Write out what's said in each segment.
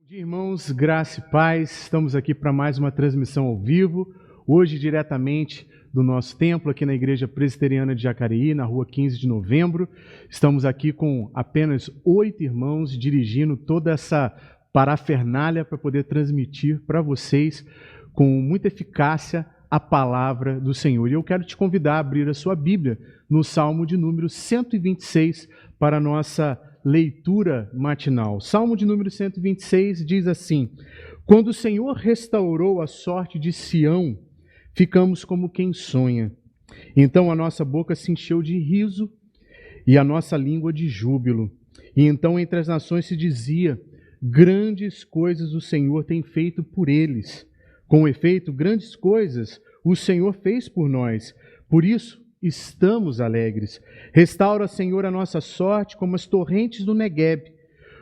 dia, irmãos, graça e paz. Estamos aqui para mais uma transmissão ao vivo, hoje diretamente do nosso templo aqui na Igreja Presbiteriana de Jacareí, na rua 15 de novembro. Estamos aqui com apenas 8 irmãos dirigindo toda essa parafernália para poder transmitir para vocês com muita eficácia a palavra do Senhor. E eu quero te convidar a abrir a sua Bíblia no Salmo de número 126 para a nossa leitura matinal. Salmo de número 126 diz assim: quando o Senhor restaurou a sorte de Sião, ficamos como quem sonha. Então a nossa boca se encheu de riso e a nossa língua de júbilo. E então entre as nações se dizia: grandes coisas o Senhor tem feito por eles. Com efeito, grandes coisas o Senhor fez por nós. Por isso, estamos alegres. Restaura, Senhor, a nossa sorte como as torrentes do Negueb.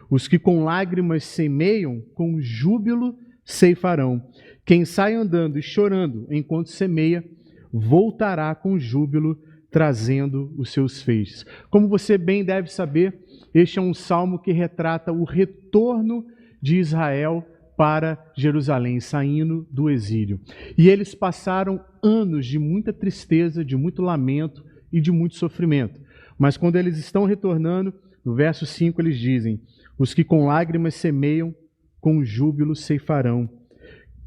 Os que com lágrimas semeiam, com júbilo ceifarão. Quem sai andando e chorando enquanto semeia, voltará com júbilo, trazendo os seus feixes. Como você bem deve saber, este é um salmo que retrata o retorno de Israel para Jerusalém, saindo do exílio. E eles passaram anos de muita tristeza, de muito lamento e de muito sofrimento. Mas quando eles estão retornando, no verso 5 eles dizem: os que com lágrimas semeiam, com júbilo ceifarão.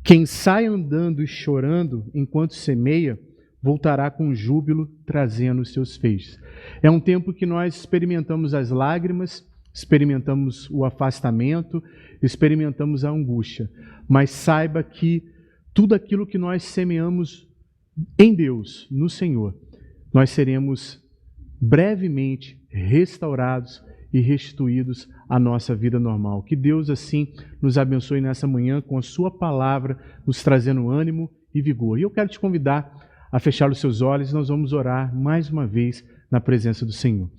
Quem sai andando e chorando enquanto semeia, voltará com júbilo, trazendo os seus feixes. É um tempo que nós experimentamos as lágrimas, experimentamos o afastamento, experimentamos a angústia, mas saiba que tudo aquilo que nós semeamos em Deus, no Senhor, nós seremos brevemente restaurados e restituídos à nossa vida normal. Que Deus assim nos abençoe nessa manhã com a sua palavra, nos trazendo ânimo e vigor. E eu quero te convidar a fechar os seus olhos, nós vamos orar mais uma vez na presença do Senhor.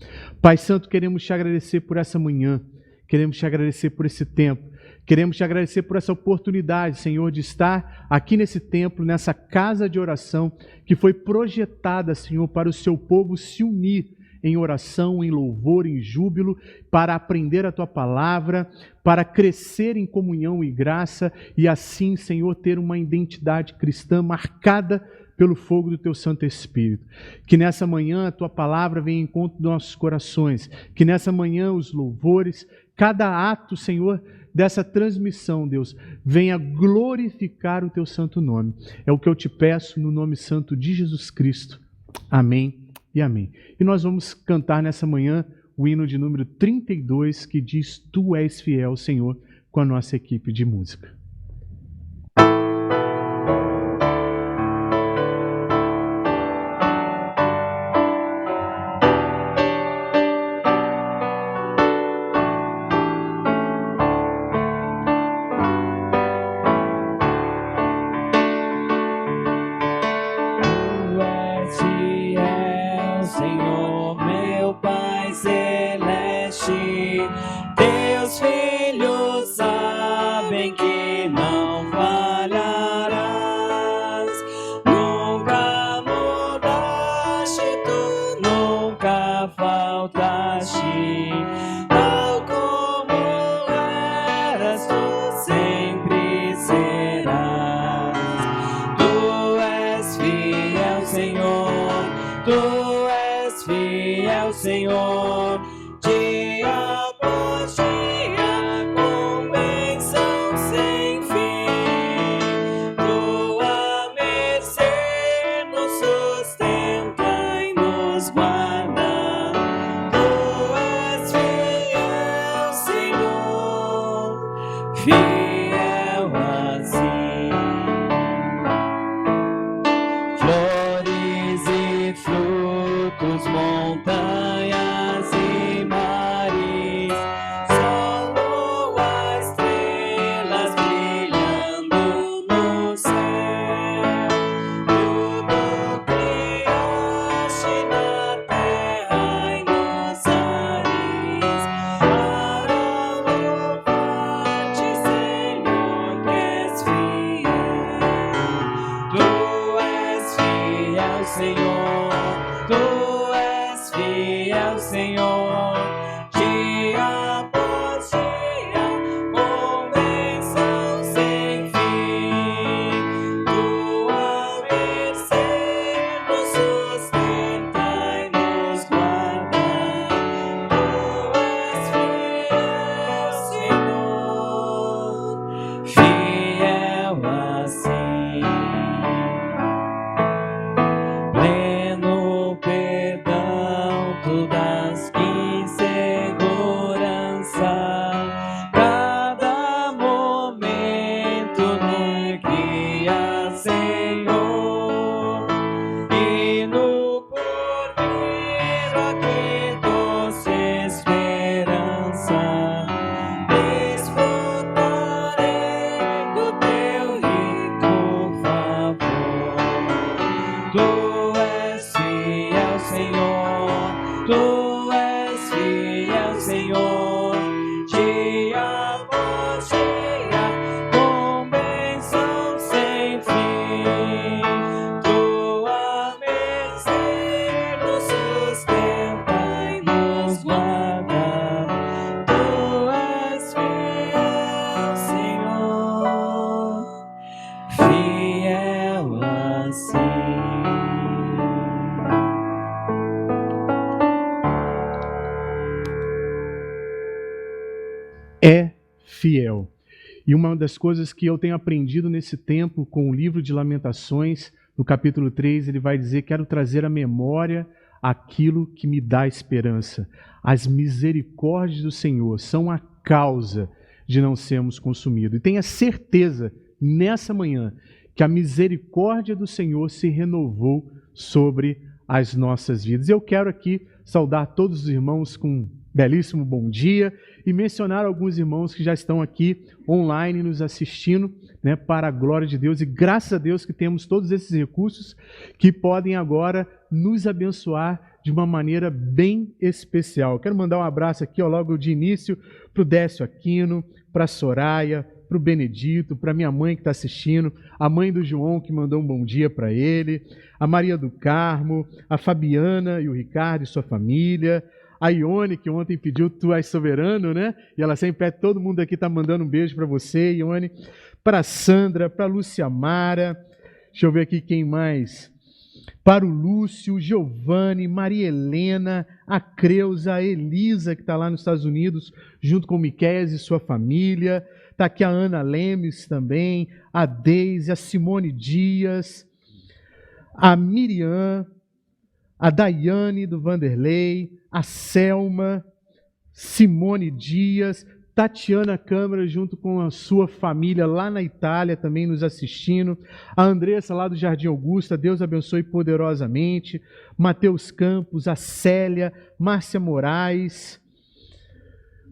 Pai Santo, queremos te agradecer por essa manhã, queremos te agradecer por esse tempo, queremos te agradecer por essa oportunidade, Senhor, de estar aqui nesse templo, nessa casa de oração que foi projetada, Senhor, para o seu povo se unir em oração, em louvor, em júbilo, para aprender a Tua palavra, para crescer em comunhão e graça e assim, Senhor, ter uma identidade cristã marcada pelo fogo do Teu Santo Espírito. Que nessa manhã a Tua palavra venha em encontro dos nossos corações, que nessa manhã os louvores, cada ato, Senhor, dessa transmissão, Deus, venha glorificar o Teu santo nome. É o que eu te peço no nome santo de Jesus Cristo. Amém e amém. E nós vamos cantar nessa manhã o hino de número 32, que diz: Tu és fiel, Senhor, com a nossa equipe de música. é fiel. E uma das coisas que eu tenho aprendido nesse tempo com o livro de Lamentações, no capítulo 3, ele vai dizer: quero trazer à memória aquilo que me dá esperança. As misericórdias do Senhor são a causa de não sermos consumidos. E tenha certeza, nessa manhã, que a misericórdia do Senhor se renovou sobre as nossas vidas. Eu quero aqui saudar todos os irmãos com um belíssimo bom dia e mencionar alguns irmãos que já estão aqui online nos assistindo, né, para a glória de Deus. E graças a Deus que temos todos esses recursos que podem agora nos abençoar de uma maneira bem especial. Eu quero mandar um abraço aqui, ó, logo de início, para o Décio Aquino, para a Soraya, para o Benedito, para minha mãe que está assistindo, a mãe do João que mandou um bom dia para ele, a Maria do Carmo, a Fabiana e o Ricardo e sua família, a Ione, que ontem pediu Tu és soberano, né? E ela sempre pede, todo mundo aqui está mandando um beijo para você, Ione, para a Sandra, para a Lúcia Mara, deixa eu ver aqui quem mais, para o Lúcio, Giovanni, Maria Helena, a Creuza, a Elisa, que está lá nos Estados Unidos, junto com o Miqueias e sua família. Está aqui a Ana Lemes também, a Deise, a Simone Dias, a Miriam, a Daiane do Vanderlei, a Selma, Simone Dias, Tatiana Câmara, junto com a sua família lá na Itália, também nos assistindo. A Andressa, lá do Jardim Augusta, Deus abençoe poderosamente. Mateus Campos, a Célia, Márcia Moraes.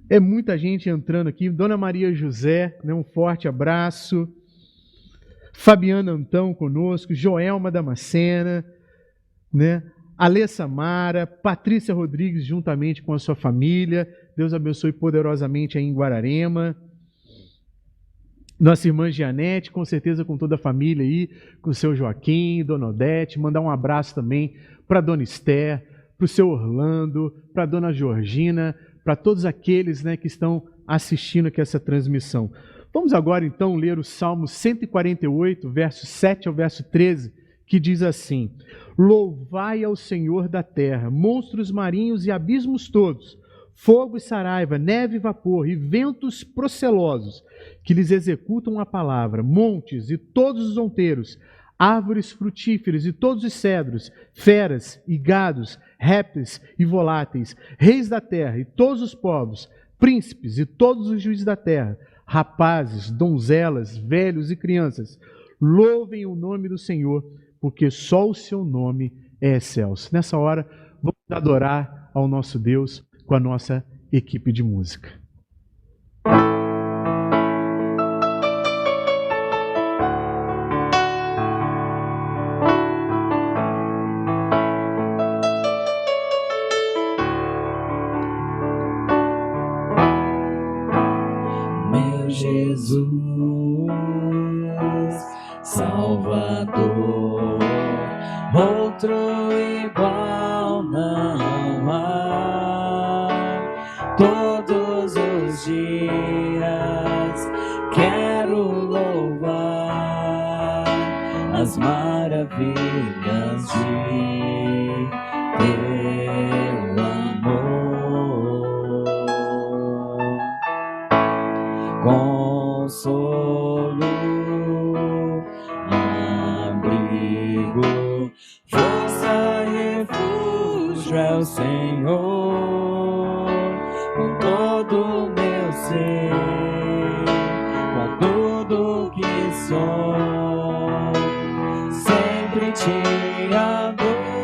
É muita gente entrando aqui. Dona Maria José, né, um forte abraço. Fabiana Antão conosco, Joelma Damascena, né? Alessa Mara, Patrícia Rodrigues, juntamente com a sua família. Deus abençoe poderosamente aí em Guararema. Nossa irmã Gianete, com certeza com toda a família aí, com o seu Joaquim, Dona Odete. Mandar um abraço também para a Dona Esther, para o seu Orlando, para a Dona Georgina, para todos aqueles, né, que estão assistindo aqui essa transmissão. Vamos agora então ler o Salmo 148, verso 7 ao verso 13, que diz assim: Louvai ao Senhor da terra, monstros marinhos e abismos todos, fogo e saraiva, neve e vapor, e ventos procelosos, que lhes executam a palavra, montes e todos os onteiros, árvores frutíferas e todos os cedros, feras e gados, répteis e voláteis, reis da terra e todos os povos, príncipes e todos os juízes da terra, rapazes, donzelas, velhos e crianças, louvem o nome do Senhor, porque só o seu nome é excelso. Nessa hora, vamos adorar ao nosso Deus com a nossa equipe de música. Meu Jesus, Salvador, outro igual não há. Todos os dias quero louvar as maravilhas de teu amor. Consolo, abrigo, força e refúgio é o Senhor, com todo o meu ser, com tudo que sou, sempre te adoro.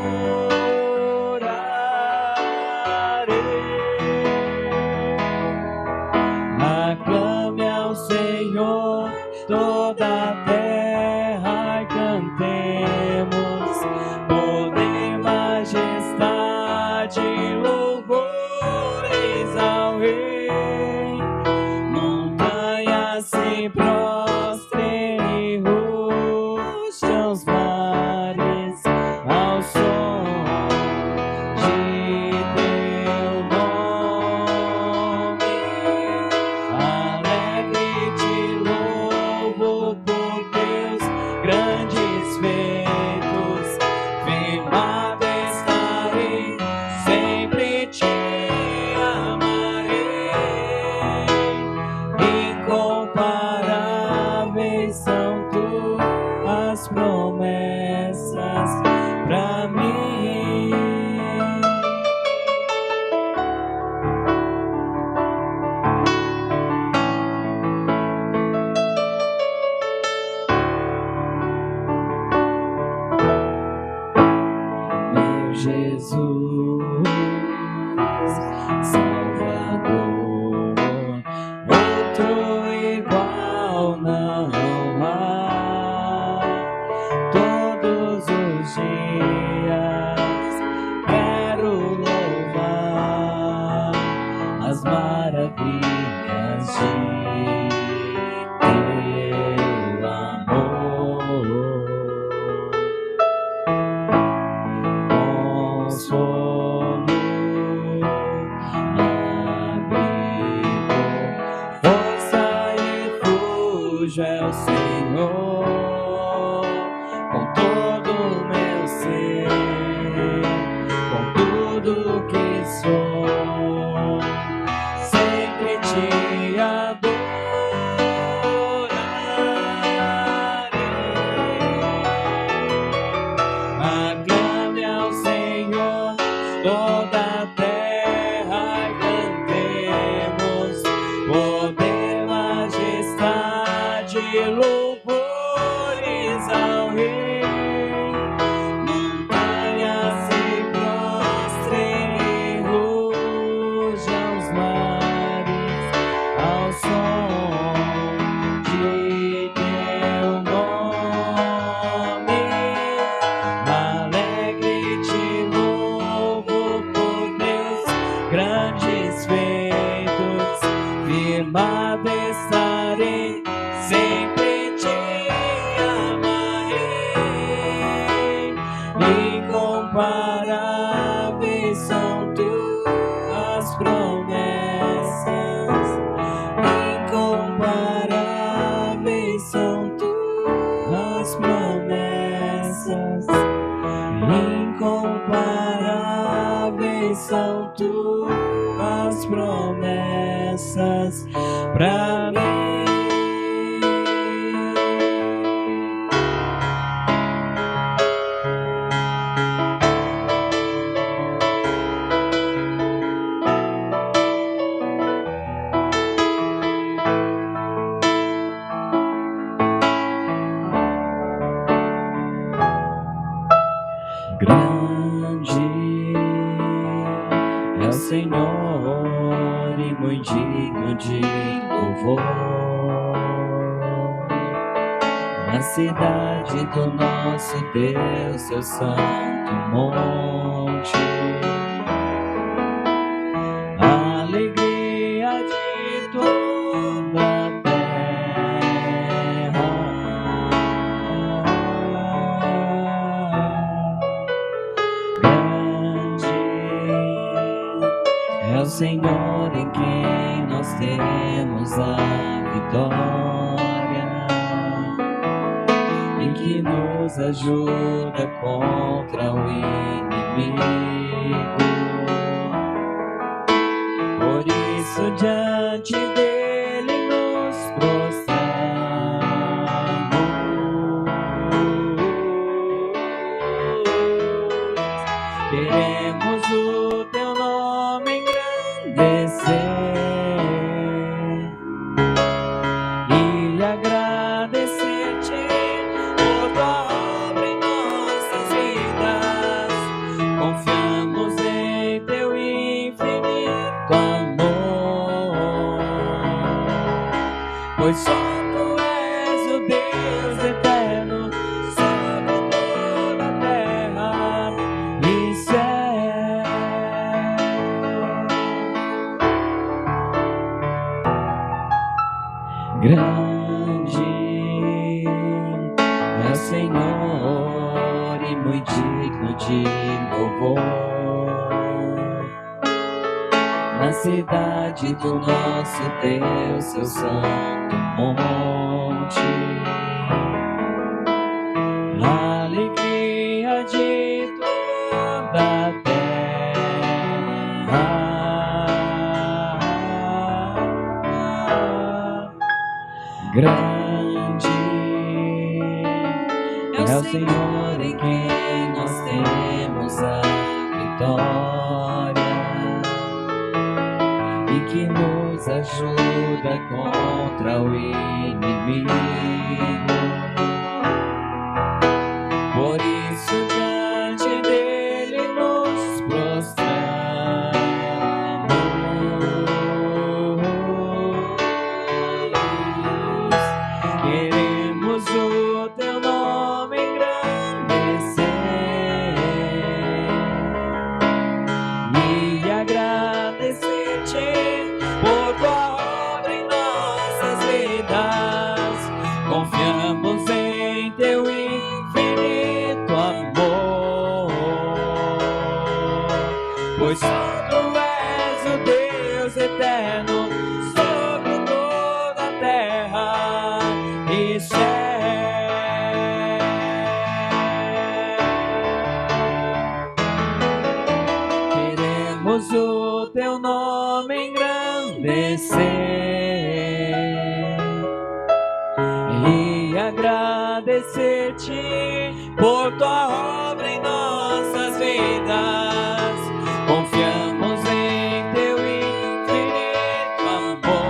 as maravilhas de teu amor. Consolo, abrigo, força e refúgio é o Senhor, com todo o meu ser, com tudo que sou, sempre te adorarei. Aclame ao Senhor toda a terra e cantemos poder, majestade, louvores ao Rei. Montanhas se prostrem e rujam os mares ao som de teu nome. Alegre te louvo por teus grandes feitos, firmado estarei, sempre te amarei. Incomparáveis são tuas promessas, incomparáveis são tuas promessas, incomparáveis são tuas promessas pra mim. Grande é o Senhor e muito digno de louvor, na cidade do nosso Deus, seu santo monte. A alegria de toda a terra, grande é o Senhor em quem nós temos a vitória, em que nos ajuda contra o inimigo. Por isso diante dele nos prostramos, queremos o teu nome engrandecer e agradecer-te por tua obra em nossas vidas. Confiamos em teu infinito amor, pois só tu és o Deus eterno sobre toda a terra e céu. Grande é o Senhor e muito digno de louvor, na cidade do nosso Deus, seu santo monte. A alegria de toda a terra, grande é o Senhor em quem nós temos a vitória, e que nos ajuda contra o inimigo. Por isso diante dele nos prostramos, queremos o teu nome engrandecer e agradecer-te eterno sobre toda a terra e céu. Queremos o teu nome engrandecer e agradecer-te por tua obra em nossas vidas. Confiamos em teu infinito amor,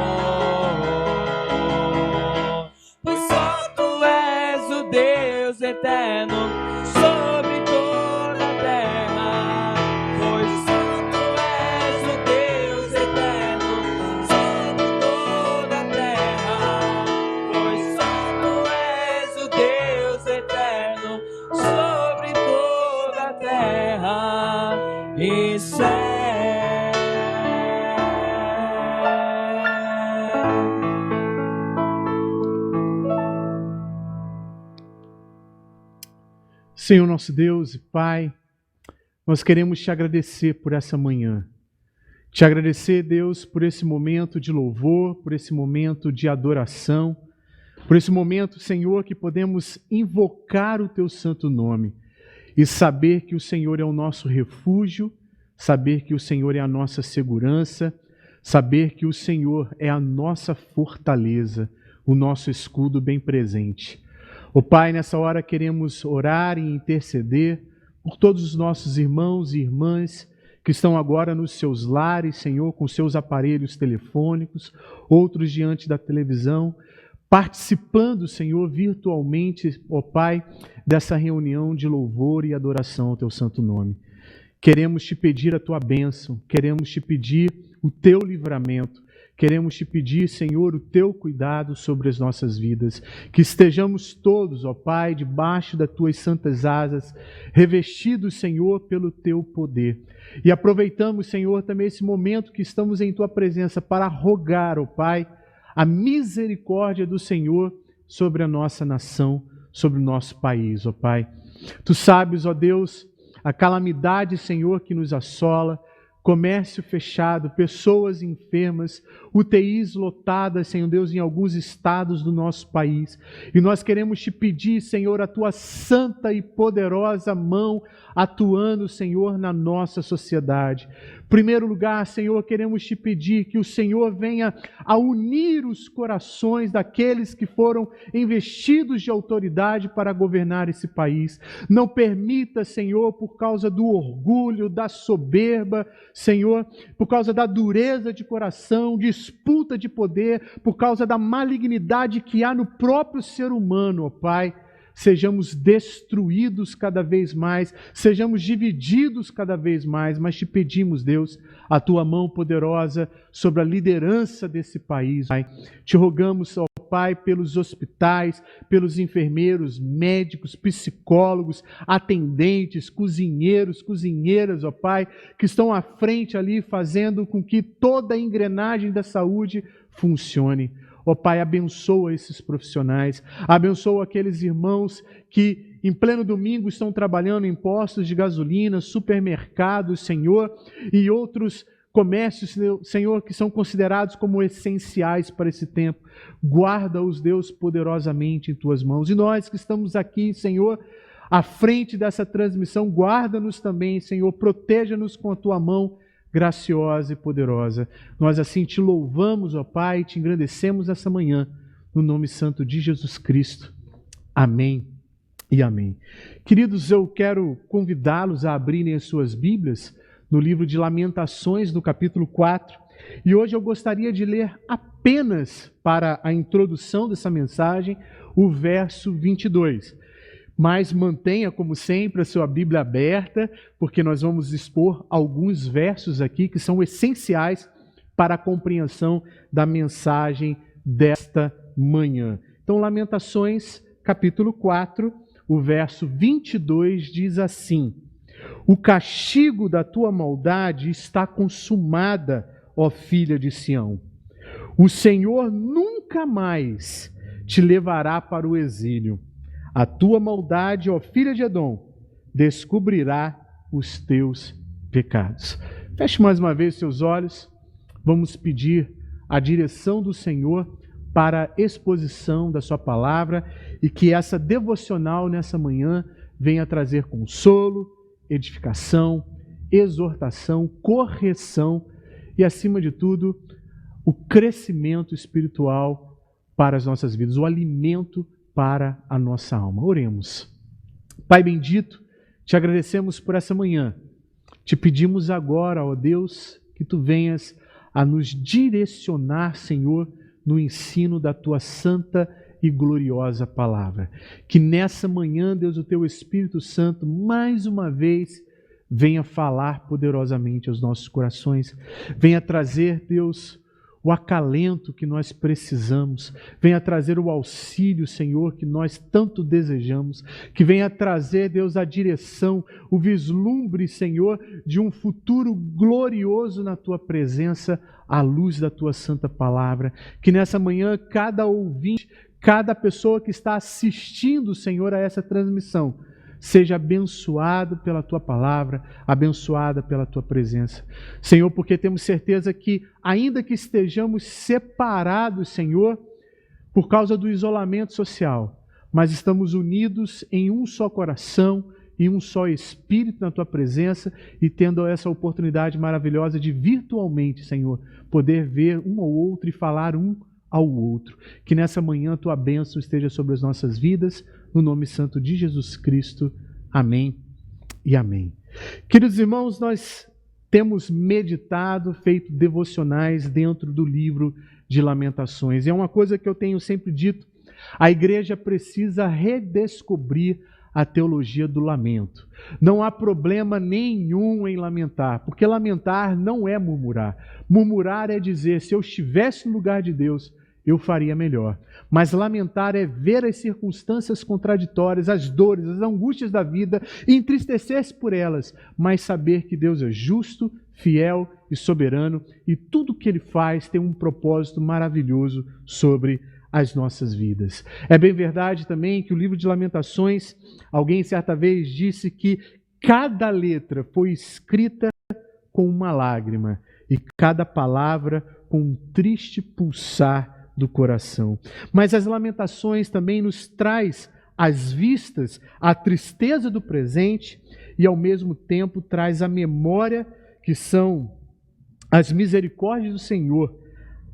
pois só tu és o Deus eterno sobre toda a terra. Pois só tu és o Deus eterno sobre toda a terra. Pois só tu és o Deus eterno sobre toda a terra e céu. Senhor nosso Deus e Pai, nós queremos te agradecer por essa manhã. Te agradecer, Deus, por esse momento de louvor, por esse momento de adoração, por esse momento, Senhor, que podemos invocar o teu santo nome e saber que o Senhor é o nosso refúgio, saber que o Senhor é a nossa segurança, saber que o Senhor é a nossa fortaleza, o nosso escudo bem presente. Ó Pai, nessa hora queremos orar e interceder por todos os nossos irmãos e irmãs que estão agora nos seus lares, Senhor, com seus aparelhos telefônicos, outros diante da televisão, participando, Senhor, virtualmente, ó Pai, dessa reunião de louvor e adoração ao teu santo nome. Queremos te pedir a tua bênção, queremos te pedir o teu livramento, queremos te pedir, Senhor, o teu cuidado sobre as nossas vidas, que estejamos todos, ó Pai, debaixo das tuas santas asas, revestidos, Senhor, pelo teu poder. E aproveitamos, Senhor, também esse momento que estamos em tua presença para rogar, ó Pai, a misericórdia do Senhor sobre a nossa nação, sobre o nosso país, ó Pai. Tu sabes, ó Deus, a calamidade, Senhor, que nos assola, comércio fechado, pessoas enfermas, UTIs lotadas, Senhor Deus, em alguns estados do nosso país. E nós queremos te pedir, Senhor, a tua santa e poderosa mão atuando, Senhor, na nossa sociedade. Em primeiro lugar, Senhor, queremos te pedir que o Senhor venha a unir os corações daqueles que foram investidos de autoridade para governar esse país. Não permita, Senhor, por causa do orgulho, da soberba, Senhor, por causa da dureza de coração, disputa de poder, por causa da malignidade que há no próprio ser humano, ó Pai, sejamos destruídos cada vez mais, sejamos divididos cada vez mais, mas te pedimos, Deus, a tua mão poderosa sobre a liderança desse país, Pai. Te rogamos, ó Pai, pelos hospitais, pelos enfermeiros, médicos, psicólogos, atendentes, cozinheiros, cozinheiras, ó Pai, que estão à frente ali fazendo com que toda a engrenagem da saúde funcione. Ó Pai, abençoa esses profissionais, abençoa aqueles irmãos que em pleno domingo estão trabalhando em postos de gasolina, supermercados, Senhor, e outros comércios, Senhor, que são considerados como essenciais para esse tempo. Guarda-os, Deus, poderosamente em tuas mãos. E nós que estamos aqui, Senhor, à frente dessa transmissão, guarda-nos também, Senhor, proteja-nos com a tua mão graciosa e poderosa. Nós assim te louvamos, ó Pai, e te engrandecemos essa manhã, no nome santo de Jesus Cristo. Amém e amém. Queridos, eu quero convidá-los a abrirem as suas Bíblias no livro de Lamentações, no capítulo 4, e hoje eu gostaria de ler apenas, para a introdução dessa mensagem, o verso 22. Mas mantenha, como sempre, a sua Bíblia aberta, porque nós vamos expor alguns versos aqui que são essenciais para a compreensão da mensagem desta manhã. Então, Lamentações, capítulo 4, o verso 22 diz assim: o castigo da tua maldade está consumada, ó filha de Sião. O Senhor nunca mais te levará para o exílio. A tua maldade, ó filha de Edom, descobrirá os teus pecados. Feche mais uma vez seus olhos, vamos pedir a direção do Senhor para a exposição da sua palavra e que essa devocional nessa manhã venha trazer consolo, edificação, exortação, correção e, acima de tudo, o crescimento espiritual para as nossas vidas, o alimento para a nossa alma. Oremos. Pai bendito, te agradecemos por essa manhã. Te pedimos agora, ó Deus, que tu venhas a nos direcionar, Senhor, no ensino da tua santa e gloriosa palavra. Que nessa manhã, Deus, o teu Espírito Santo, mais uma vez, venha falar poderosamente aos nossos corações. Venha trazer, Deus, o acalento que nós precisamos. Venha trazer o auxílio, Senhor, que nós tanto desejamos. Que venha trazer, Deus, a direção, o vislumbre, Senhor, de um futuro glorioso na tua presença, à luz da tua santa palavra. Que nessa manhã, cada ouvinte, cada pessoa que está assistindo, Senhor, a essa transmissão, seja abençoado pela tua palavra, abençoada pela tua presença. Senhor, porque temos certeza que, ainda que estejamos separados, Senhor, por causa do isolamento social, mas estamos unidos em um só coração, em um só espírito na tua presença e tendo essa oportunidade maravilhosa de virtualmente, Senhor, poder ver um ao outro e falar um ao outro. Que nessa manhã a tua bênção esteja sobre as nossas vidas, no nome santo de Jesus Cristo. Amém e amém. Queridos irmãos, nós temos meditado, feito devocionais dentro do livro de Lamentações. E é uma coisa que eu tenho sempre dito, a igreja precisa redescobrir a teologia do lamento. Não há problema nenhum em lamentar, porque lamentar não é murmurar. Murmurar é dizer, se eu estivesse no lugar de Deus, eu faria melhor. Mas lamentar é ver as circunstâncias contraditórias, as dores, as angústias da vida e entristecer-se por elas, mas saber que Deus é justo, fiel e soberano e tudo que Ele faz tem um propósito maravilhoso sobre as nossas vidas. É bem verdade também que o livro de Lamentações, alguém certa vez disse que cada letra foi escrita com uma lágrima e cada palavra com um triste pulsar do coração. Mas as Lamentações também nos traz às vistas a tristeza do presente e ao mesmo tempo traz a memória que são as misericórdias do Senhor,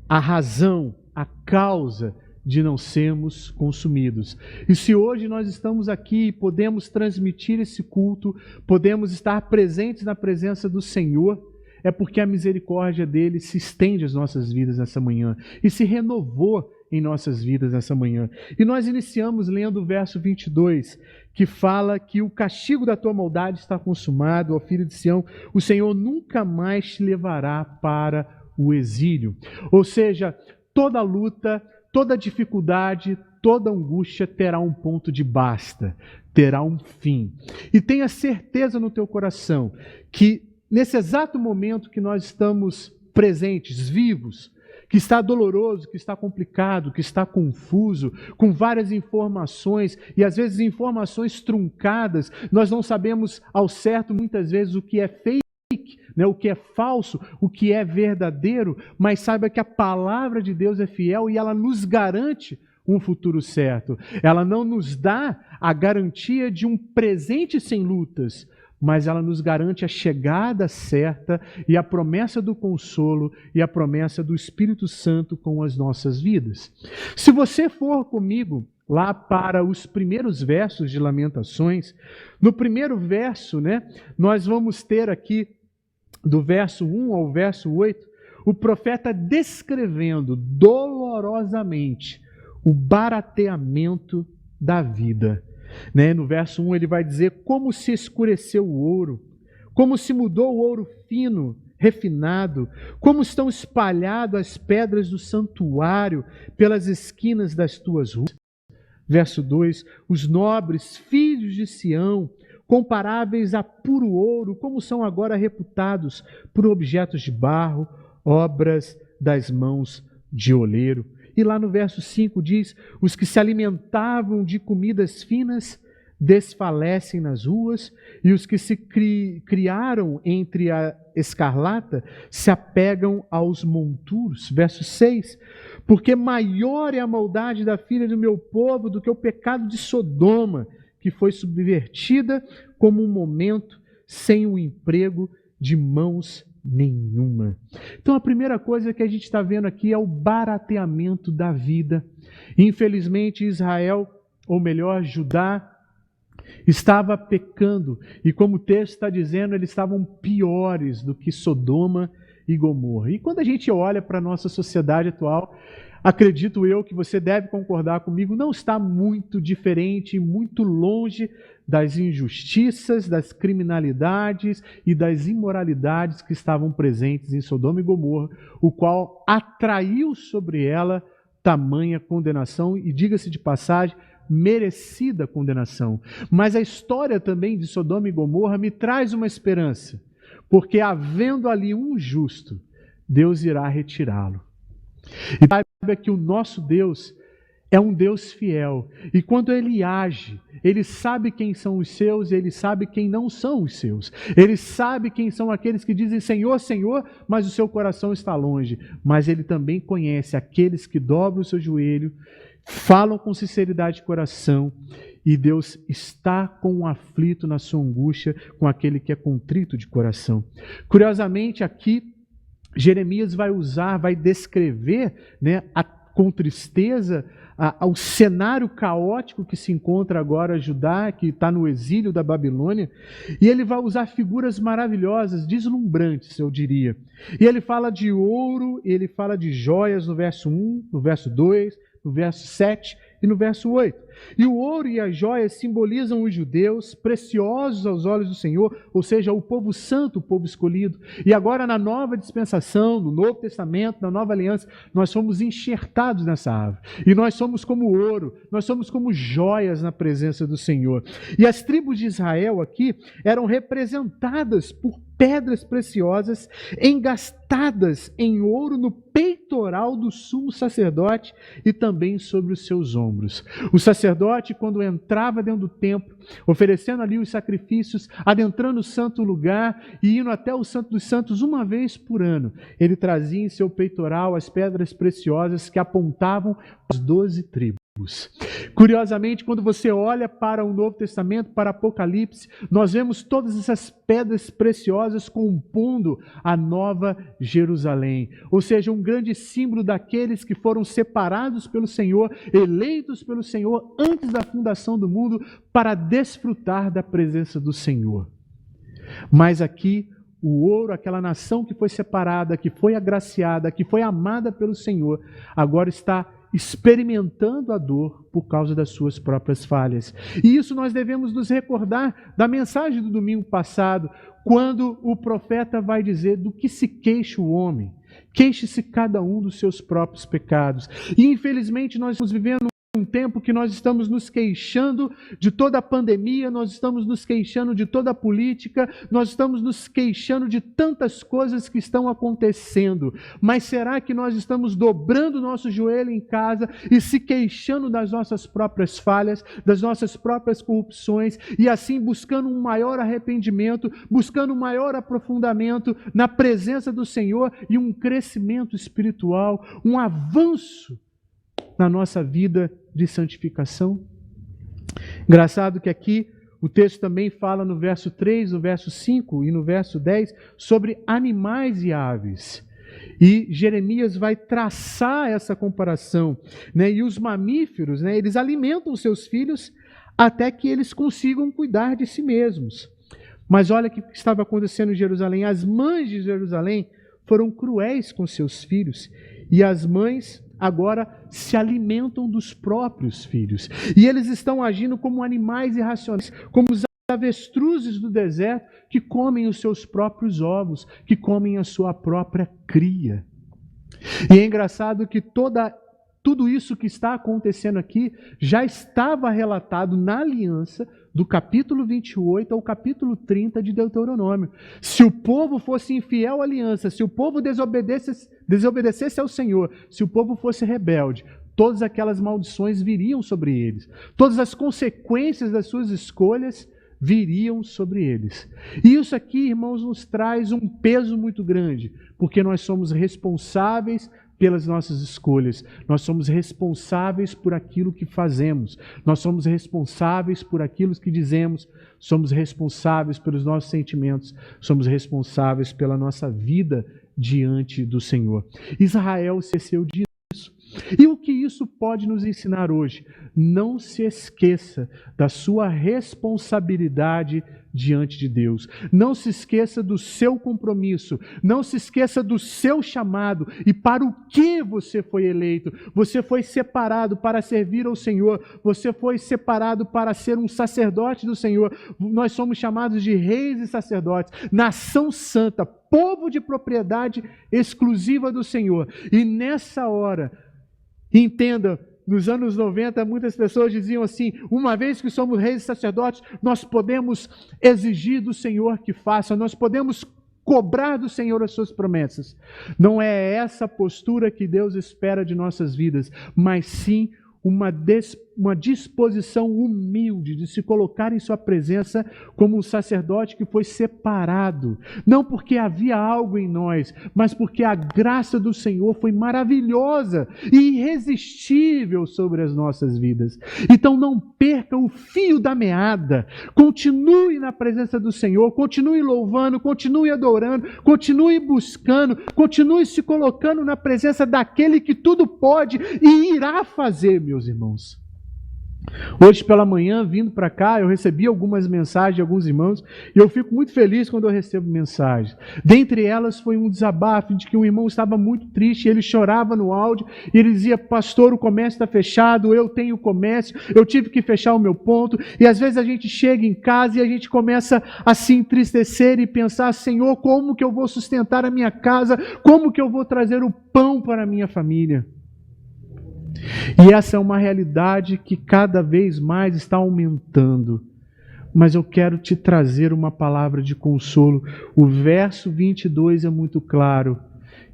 a razão, a causa de não sermos consumidos. E se hoje nós estamos aqui e podemos transmitir esse culto, podemos estar presentes na presença do Senhor, é porque a misericórdia dele se estende às nossas vidas nessa manhã e se renovou em nossas vidas nessa manhã. E nós iniciamos lendo o verso 22, que fala que o castigo da tua maldade está consumado, ó filho de Sião, o Senhor nunca mais te levará para o exílio. Ou seja, toda luta, toda dificuldade, toda angústia terá um ponto de basta, terá um fim. E tenha certeza no teu coração que nesse exato momento que nós estamos presentes, vivos, que está doloroso, que está complicado, que está confuso, com várias informações e às vezes informações truncadas, nós não sabemos ao certo muitas vezes o que é fake, o que é falso, o que é verdadeiro, mas saiba que a palavra de Deus é fiel e ela nos garante um futuro certo. Ela não nos dá a garantia de um presente sem lutas, mas ela nos garante a chegada certa e a promessa do consolo e a promessa do Espírito Santo com as nossas vidas. Se você for comigo lá para os primeiros versos de Lamentações, no primeiro verso, nós vamos ter aqui, do verso 1 ao verso 8, o profeta descrevendo dolorosamente o barateamento da vida. No verso 1 ele vai dizer como se escureceu o ouro, como se mudou o ouro fino, refinado, como estão espalhadas as pedras do santuário pelas esquinas das tuas ruas. Verso 2, os nobres filhos de Sião, comparáveis a puro ouro, como são agora reputados por objetos de barro, obras das mãos de oleiro. E lá no verso 5 diz, os que se alimentavam de comidas finas desfalecem nas ruas, e os que se criaram entre a escarlata se apegam aos monturos. Verso 6, porque maior é a maldade da filha do meu povo do que o pecado de Sodoma, que foi subvertida como um momento sem o emprego de mãos nenhuma. Então a primeira coisa que a gente está vendo aqui é o barateamento da vida. Infelizmente Israel, ou melhor, Judá, estava pecando, e como o texto está dizendo, eles estavam piores do que Sodoma e Gomorra. E quando a gente olha para a nossa sociedade atual, acredito eu que você deve concordar comigo, não está muito diferente, muito longe das injustiças, das criminalidades e das imoralidades que estavam presentes em Sodoma e Gomorra, o qual atraiu sobre ela tamanha condenação, e diga-se de passagem, merecida condenação. Mas a história também de Sodoma e Gomorra me traz uma esperança, porque havendo ali um justo, Deus irá retirá-lo. E saiba que o nosso Deus é um Deus fiel, e quando Ele age, Ele sabe quem são os seus, e Ele sabe quem não são os seus. Ele sabe quem são aqueles que dizem Senhor, Senhor, mas o seu coração está longe. Mas Ele também conhece aqueles que dobram o seu joelho, falam com sinceridade de coração, e Deus está com o aflito na sua angústia, com aquele que é contrito de coração. Curiosamente, aqui, Jeremias vai descrever, né, com tristeza, ao cenário caótico que se encontra agora Judá, que está no exílio da Babilônia, e ele vai usar figuras maravilhosas, deslumbrantes, eu diria. E ele fala de ouro, ele fala de joias no verso 1, no verso 2, no verso 7 e no verso 8. E o ouro e as joias simbolizam os judeus, preciosos aos olhos do Senhor, ou seja, o povo santo, o povo escolhido. E agora na nova dispensação, no Novo Testamento, na nova aliança, nós somos enxertados nessa árvore. E nós somos como ouro, nós somos como joias na presença do Senhor. E as tribos de Israel aqui eram representadas por pedras preciosas engastadas em ouro no peitoral do sumo sacerdote e também sobre os seus ombros. O sacerdote, quando entrava dentro do templo, oferecendo ali os sacrifícios, adentrando o santo lugar e indo até o Santo dos Santos uma vez por ano, ele trazia em seu peitoral as pedras preciosas que apontavam as 12 tribos. Curiosamente, quando você olha para o Novo Testamento, para Apocalipse, nós vemos todas essas pedras preciosas compondo a Nova Jerusalém. Ou seja, um grande símbolo daqueles que foram separados pelo Senhor, eleitos pelo Senhor antes da fundação do mundo, para desfrutar da presença do Senhor. Mas aqui, o ouro, aquela nação que foi separada, que foi agraciada, que foi amada pelo Senhor, agora está experimentando a dor por causa das suas próprias falhas. E isso nós devemos nos recordar da mensagem do domingo passado, quando o profeta vai dizer do que se queixa o homem. Queixe-se cada um dos seus próprios pecados. E infelizmente nós estamos vivendo um tempo que nós estamos nos queixando de toda a pandemia, nós estamos nos queixando de toda a política, nós estamos nos queixando de tantas coisas que estão acontecendo. Mas será que nós estamos dobrando o nosso joelho em casa e se queixando das nossas próprias falhas, das nossas próprias corrupções, e assim buscando um maior arrependimento, buscando um maior aprofundamento na presença do Senhor e um crescimento espiritual, um avanço na nossa vida de santificação? Engraçado que aqui o texto também fala no verso 3, no verso 5 e no verso 10 sobre animais e aves. E Jeremias vai traçar essa comparação, né? E os mamíferos, né, eles alimentam os seus filhos até que eles consigam cuidar de si mesmos. Mas olha o que estava acontecendo em Jerusalém. As mães de Jerusalém foram cruéis com seus filhos, e as mães agora se alimentam dos próprios filhos. E eles estão agindo como animais irracionais, como os avestruzes do deserto que comem os seus próprios ovos, que comem a sua própria cria. E é engraçado que tudo isso que está acontecendo aqui já estava relatado na aliança do capítulo 28 ao capítulo 30 de Deuteronômio. Se o povo fosse infiel à aliança, se o povo desobedecesse ao Senhor, se o povo fosse rebelde, todas aquelas maldições viriam sobre eles. Todas as consequências das suas escolhas viriam sobre eles. E isso aqui, irmãos, nos traz um peso muito grande, porque nós somos responsáveis pelas nossas escolhas, nós somos responsáveis por aquilo que fazemos, nós somos responsáveis por aquilo que dizemos, somos responsáveis pelos nossos sentimentos, somos responsáveis pela nossa vida diante do Senhor. Israel se esqueceu disso. E o que isso pode nos ensinar hoje? Não se esqueça da sua responsabilidade diante de Deus. Não se esqueça do seu compromisso. Não se esqueça do seu chamado e para o que você foi eleito. Você foi separado para servir ao Senhor. Você foi separado para ser um sacerdote do Senhor. Nós somos chamados de reis e sacerdotes, nação santa, povo de propriedade exclusiva do Senhor. E nessa hora, entenda, nos anos 90, muitas pessoas diziam assim, uma vez que somos reis e sacerdotes, nós podemos exigir do Senhor que faça, nós podemos cobrar do Senhor as suas promessas. Não é essa a postura que Deus espera de nossas vidas, mas sim uma disposição humilde de se colocar em sua presença como um sacerdote que foi separado, não porque havia algo em nós, mas porque a graça do Senhor foi maravilhosa e irresistível sobre as nossas vidas. Então não perca o fio da meada, continue na presença do Senhor, continue louvando, continue adorando, continue buscando, continue se colocando na presença daquele que tudo pode e irá fazer, meus irmãos. Hoje pela manhã, vindo para cá, eu recebi algumas mensagens de alguns irmãos e eu fico muito feliz quando eu recebo mensagens. Dentre elas foi um desabafo de que um irmão estava muito triste, ele chorava no áudio e ele dizia, pastor, o comércio está fechado, eu tenho comércio, eu tive que fechar o meu ponto. E às vezes a gente chega em casa e a gente começa a se entristecer e pensar, Senhor, como que eu vou sustentar a minha casa, como que eu vou trazer o pão para a minha família? E essa é uma realidade que cada vez mais está aumentando. Mas eu quero te trazer uma palavra de consolo. O verso 22 é muito claro,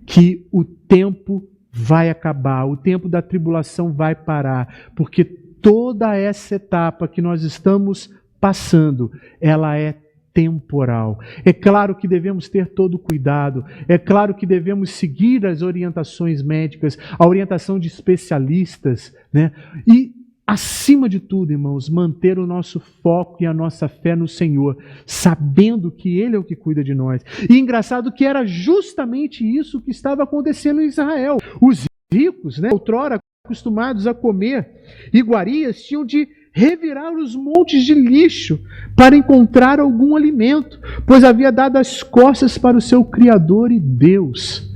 que o tempo vai acabar, o tempo da tribulação vai parar, porque toda essa etapa que nós estamos passando, ela é temporal. É claro que devemos ter todo o cuidado, é claro que devemos seguir as orientações médicas, a orientação de especialistas, né? E, acima de tudo, irmãos, manter o nosso foco e a nossa fé no Senhor, sabendo que Ele é o que cuida de nós. E engraçado que era justamente isso que estava acontecendo em Israel. Os ricos, né, outrora acostumados a comer iguarias, tinham de revirar os montes de lixo para encontrar algum alimento, pois havia dado as costas para o seu Criador e Deus.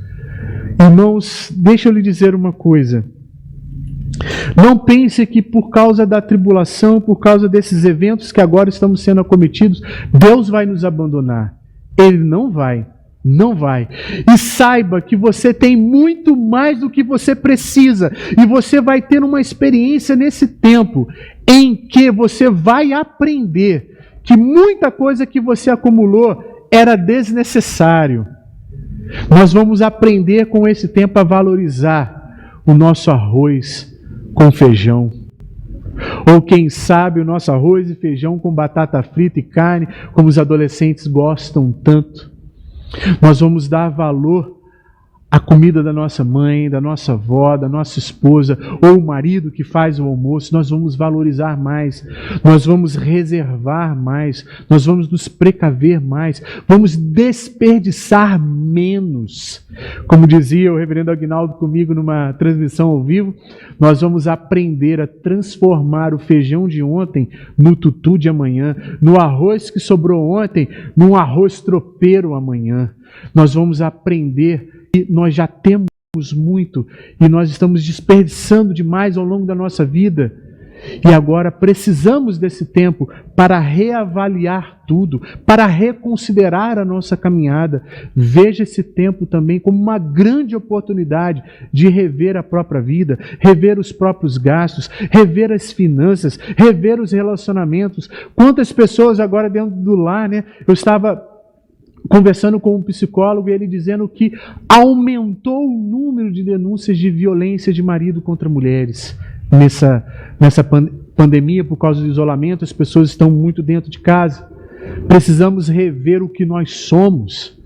Irmãos, deixa eu lhe dizer uma coisa. Não pense que por causa da tribulação, por causa desses eventos que agora estamos sendo acometidos, Deus vai nos abandonar. Ele não vai. Não vai. E saiba que você tem muito mais do que você precisa. E você vai ter uma experiência nesse tempo em que você vai aprender que muita coisa que você acumulou era desnecessário. Nós vamos aprender com esse tempo a valorizar o nosso arroz com feijão. Ou quem sabe o nosso arroz e feijão com batata frita e carne, como os adolescentes gostam tanto. Nós vamos dar valor à comida da nossa mãe, da nossa avó, da nossa esposa, ou o marido que faz o almoço. Nós vamos valorizar mais, nós vamos reservar mais, nós vamos nos precaver mais, vamos desperdiçar menos. Como dizia o reverendo Aguinaldo comigo numa transmissão ao vivo, nós vamos aprender a transformar o feijão de ontem no tutu de amanhã, no arroz que sobrou ontem, num arroz tropeiro amanhã. Nós vamos aprender que nós já temos muito e nós estamos desperdiçando demais ao longo da nossa vida. E agora precisamos desse tempo para reavaliar tudo, para reconsiderar a nossa caminhada. Veja esse tempo também como uma grande oportunidade de rever a própria vida, rever os próprios gastos, rever as finanças, rever os relacionamentos. Quantas pessoas agora dentro do lar, né? Eu estava conversando com um psicólogo, ele dizendo que aumentou o número de denúncias de violência de marido contra mulheres nessa pandemia. Por causa do isolamento, as pessoas estão muito dentro de casa. Precisamos rever o que nós somos,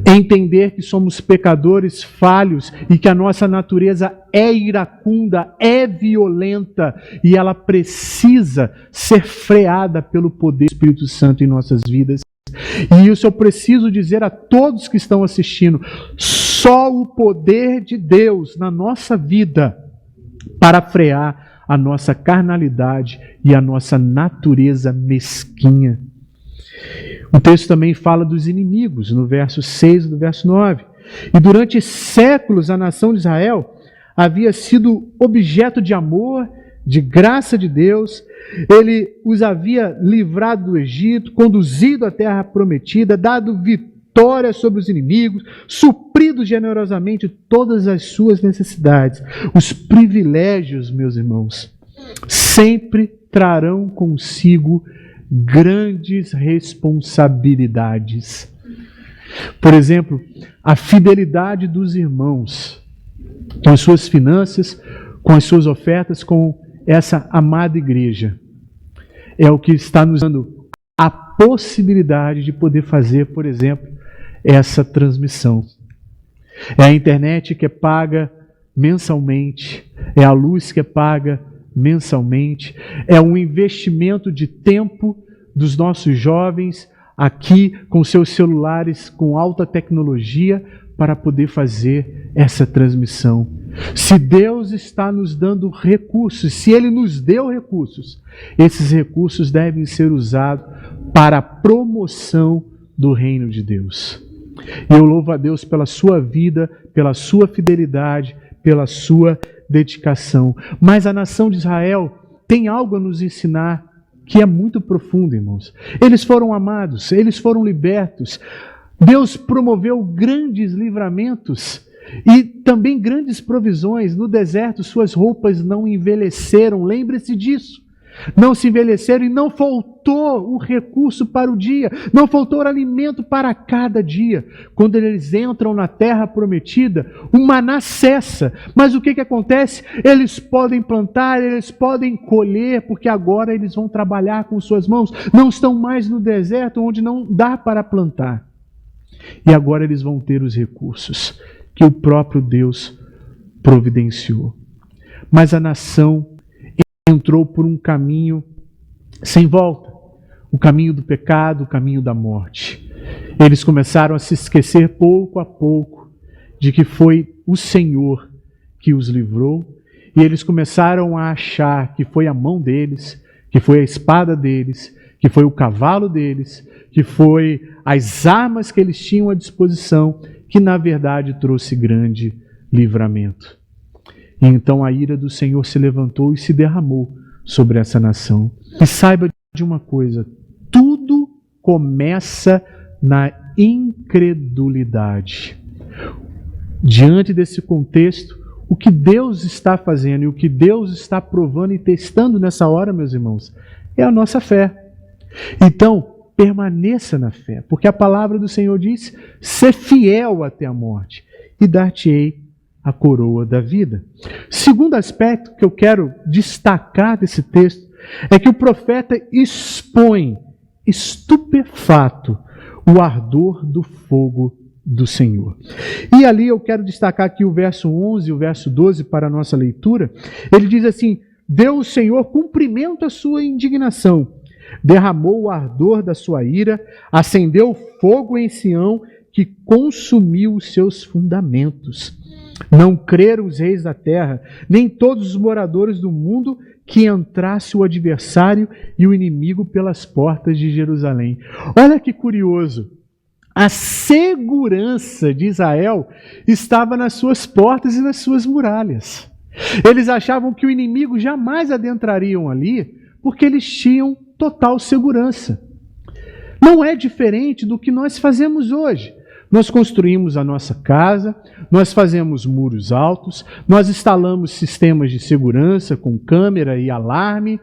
entender que somos pecadores falhos e que a nossa natureza é iracunda, é violenta e ela precisa ser freada pelo poder do Espírito Santo em nossas vidas. E isso eu preciso dizer a todos que estão assistindo: só o poder de Deus na nossa vida para frear a nossa carnalidade e a nossa natureza mesquinha. O texto também fala dos inimigos, no verso 6 e do verso 9. E durante séculos a nação de Israel havia sido objeto de amor, de graça de Deus. Ele os havia livrado do Egito, conduzido à terra prometida, dado vitória sobre os inimigos, suprido generosamente todas as suas necessidades. Os privilégios, meus irmãos, sempre trarão consigo grandes responsabilidades. Por exemplo, a fidelidade dos irmãos com as suas finanças, com as suas ofertas, com essa amada igreja, é o que está nos dando a possibilidade de poder fazer, por exemplo, essa transmissão. É a internet que é paga mensalmente, é a luz que é paga mensalmente, é um investimento de tempo dos nossos jovens aqui com seus celulares com alta tecnologia para poder fazer essa transmissão. Se Deus está nos dando recursos, se Ele nos deu recursos, esses recursos devem ser usados para a promoção do reino de Deus. E eu louvo a Deus pela sua vida, pela sua fidelidade, pela sua dedicação. Mas a nação de Israel tem algo a nos ensinar que é muito profundo, irmãos. Eles foram amados, eles foram libertos. Deus promoveu grandes livramentos e também grandes provisões. No deserto, suas roupas não envelheceram. Lembre-se disso. Não se envelheceram e não faltou o recurso para o dia, não faltou o alimento para cada dia. Quando eles entram na terra prometida, o maná cessa. Mas o que acontece? Eles podem plantar, eles podem colher, porque agora eles vão trabalhar com suas mãos. Não estão mais no deserto onde não dá para plantar. E agora eles vão ter os recursos que o próprio Deus providenciou. Mas a nação entrou por um caminho sem volta, o caminho do pecado, o caminho da morte. Eles começaram a se esquecer pouco a pouco de que foi o Senhor que os livrou, e eles começaram a achar que foi a mão deles, que foi a espada deles, que foi o cavalo deles, que foi as armas que eles tinham à disposição, que na verdade trouxe grande livramento. E então a ira do Senhor se levantou e se derramou sobre essa nação. E saiba de uma coisa: tudo começa na incredulidade. Diante desse contexto, o que Deus está fazendo e o que Deus está provando e testando nessa hora, meus irmãos, é a nossa fé. Então, permaneça na fé, porque a palavra do Senhor diz: ser fiel até a morte, e dar-te-ei a coroa da vida. Segundo aspecto que eu quero destacar desse texto é que o profeta expõe, estupefato, o ardor do fogo do Senhor. E ali eu quero destacar aqui o verso 11 e o verso 12 para a nossa leitura. Ele diz assim: deu o Senhor cumprimento à sua indignação, derramou o ardor da sua ira, acendeu fogo em Sião, que consumiu os seus fundamentos. Não creram os reis da terra, nem todos os moradores do mundo, que entrasse o adversário e o inimigo pelas portas de Jerusalém. Olha que curioso. A segurança de Israel estava nas suas portas e nas suas muralhas. Eles achavam que o inimigo jamais adentrariam ali, porque eles tinham total segurança. Não é diferente do que nós fazemos hoje. Nós construímos a nossa casa, nós fazemos muros altos, nós instalamos sistemas de segurança com câmera e alarme.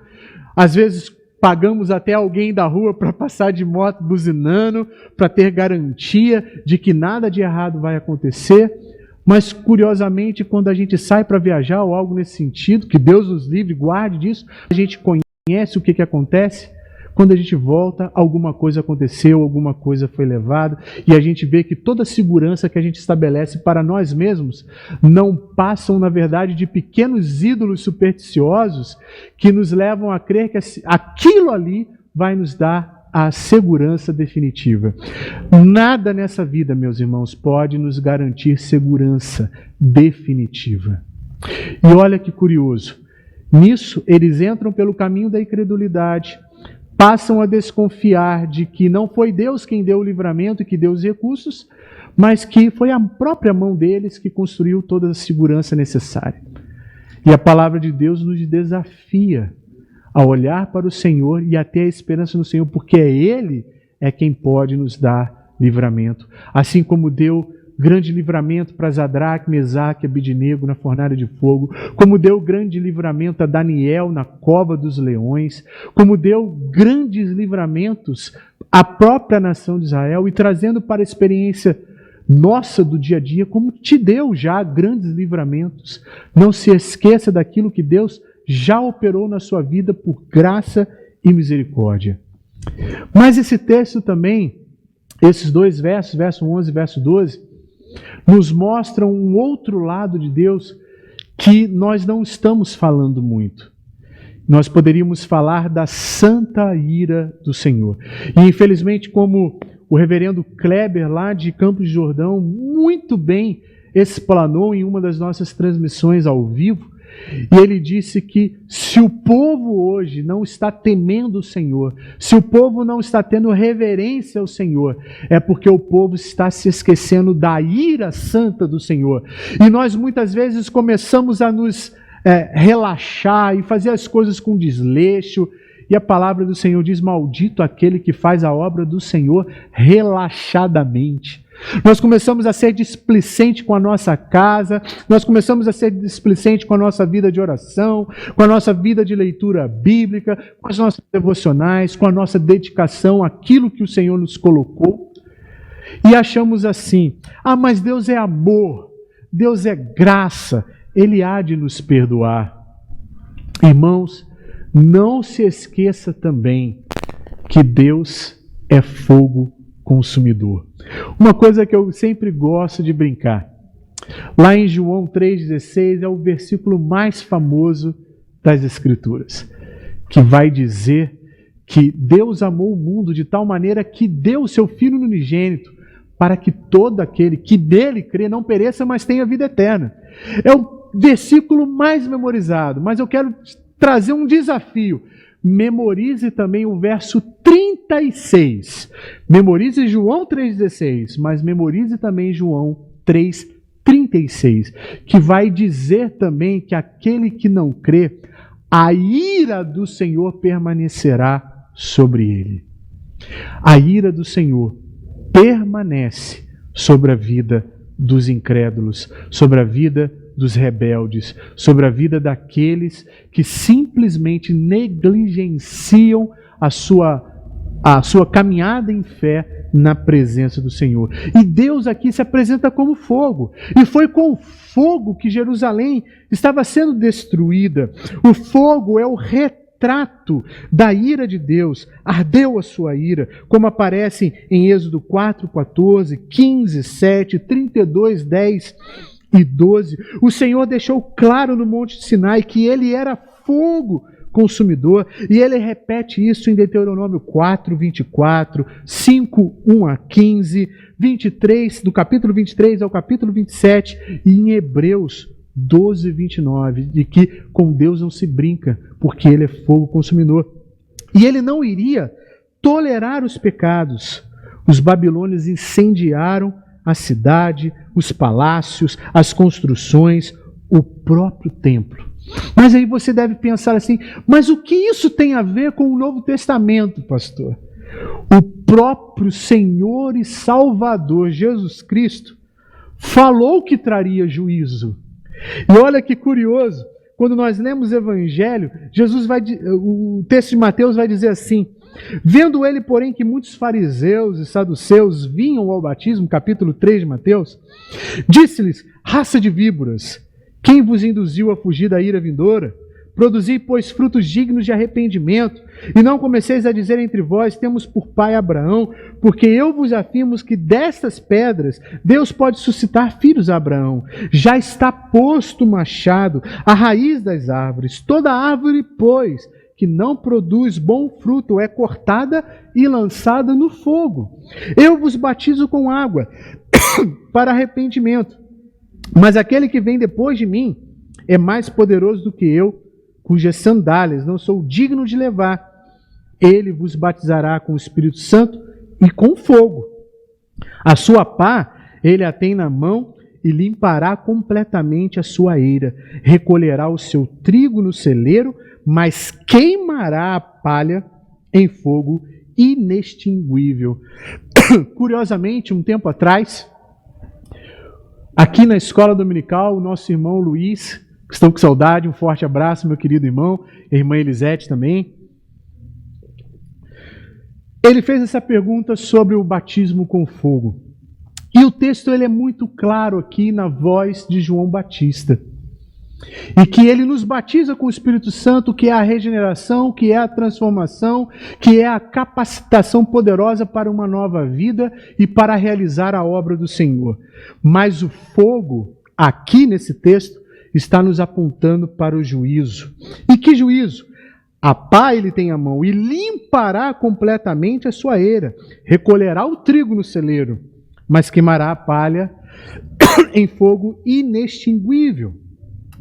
Às vezes pagamos até alguém da rua para passar de moto buzinando, para ter garantia de que nada de errado vai acontecer. Mas, curiosamente, quando a gente sai para viajar ou algo nesse sentido, que Deus nos livre, guarde disso, a gente conhece o que acontece. Quando a gente volta, alguma coisa aconteceu, alguma coisa foi levada, e a gente vê que toda a segurança que a gente estabelece para nós mesmos não passam, na verdade, de pequenos ídolos supersticiosos que nos levam a crer que aquilo ali vai nos dar a segurança definitiva. Nada nessa vida, meus irmãos, pode nos garantir segurança definitiva. E olha que curioso, nisso eles entram pelo caminho da incredulidade, passam a desconfiar de que não foi Deus quem deu o livramento e que deu os recursos, mas que foi a própria mão deles que construiu toda a segurança necessária. E a palavra de Deus nos desafia a olhar para o Senhor e a ter a esperança no Senhor, porque Ele é quem pode nos dar livramento. Assim como deu grande livramento para Sadraque, Mesaque e Abednego na fornalha de fogo, como deu grande livramento a Daniel na cova dos leões, como deu grandes livramentos à própria nação de Israel e trazendo para a experiência nossa do dia a dia, como te deu já grandes livramentos. Não se esqueça daquilo que Deus já operou na sua vida por graça e misericórdia. Mas esse texto também, esses dois versos, verso 11 e verso 12, nos mostram um outro lado de Deus que nós não estamos falando muito. Nós poderíamos falar da santa ira do Senhor. E infelizmente, como o reverendo Kleber, lá de Campos de Jordão, muito bem explanou em uma das nossas transmissões ao vivo, e ele disse que se o povo hoje não está temendo o Senhor, se o povo não está tendo reverência ao Senhor, é porque o povo está se esquecendo da ira santa do Senhor. E nós muitas vezes começamos a nos relaxar e fazer as coisas com desleixo, e a palavra do Senhor diz: maldito aquele que faz a obra do Senhor relaxadamente. Nós começamos a ser displicente com a nossa casa, nós começamos a ser displicente com a nossa vida de oração, com a nossa vida de leitura bíblica, com as nossas devocionais, com a nossa dedicação àquilo que o Senhor nos colocou. E achamos assim: ah, mas Deus é amor, Deus é graça, Ele há de nos perdoar. Irmãos, não se esqueça também que Deus é fogo consumidor. Uma coisa que eu sempre gosto de brincar, lá em João 3,16 é o versículo mais famoso das Escrituras, que vai dizer que Deus amou o mundo de tal maneira que deu o seu Filho unigênito para que todo aquele que nele crê não pereça, mas tenha vida eterna. É o versículo mais memorizado, mas eu quero trazer um desafio. Memorize também o verso 36. Memorize João 3,16, mas memorize também João 3,36, que vai dizer também que aquele que não crê, a ira do Senhor permanecerá sobre ele. A ira do Senhor permanece sobre a vida dos incrédulos, sobre a vida dos rebeldes, sobre a vida daqueles que simplesmente negligenciam a sua caminhada em fé na presença do Senhor. E Deus aqui se apresenta como fogo. E foi com o fogo que Jerusalém estava sendo destruída. O fogo é o retrato da ira de Deus. Ardeu a sua ira, como aparece em Êxodo 4:14, 15:7, 32:10 e 12. O Senhor deixou claro no Monte Sinai que Ele era fogo consumidor, e Ele repete isso em Deuteronômio 4:24, 5:1-15, 23, do capítulo 23 ao capítulo 27, e em Hebreus 12:29, de que com Deus não se brinca, porque Ele é fogo consumidor. E Ele não iria tolerar os pecados. Os babilônios incendiaram a cidade, os palácios, as construções, o próprio templo. Mas aí você deve pensar assim: mas o que isso tem a ver com o Novo Testamento, pastor? O próprio Senhor e Salvador Jesus Cristo falou que traria juízo. E olha que curioso, quando nós lemos o Evangelho, o texto de Mateus vai dizer assim: vendo ele, porém, que muitos fariseus e saduceus vinham ao batismo, capítulo 3 de Mateus, disse-lhes: raça de víboras, quem vos induziu a fugir da ira vindoura? Produzi, pois, frutos dignos de arrependimento, e não comeceis a dizer entre vós: temos por pai Abraão, porque eu vos afirmo que destas pedras Deus pode suscitar filhos a Abraão. Já está posto o machado à raiz das árvores. Toda árvore, pois, que não produz bom fruto é cortada e lançada no fogo. Eu vos batizo com água para arrependimento, mas aquele que vem depois de mim é mais poderoso do que eu, cujas sandálias não sou digno de levar. Ele vos batizará com o Espírito Santo e com fogo. A sua pá ele a tem na mão e limpará completamente a sua eira. Recolherá o seu trigo no celeiro, mas queimará a palha em fogo inextinguível. Curiosamente, um tempo atrás, aqui na escola dominical, o nosso irmão Luiz, que estão com saudade, um forte abraço, meu querido irmão, a irmã Elisete também. Ele fez essa pergunta sobre o batismo com fogo. E o texto ele é muito claro aqui na voz de João Batista. E que ele nos batiza com o Espírito Santo, que é a regeneração, que é a transformação, que é a capacitação poderosa para uma nova vida e para realizar a obra do Senhor. Mas o fogo, aqui nesse texto, está nos apontando para o juízo. E que juízo? A pá ele tem a mão e limpará completamente a sua eira, recolherá o trigo no celeiro, mas queimará a palha em fogo inextinguível.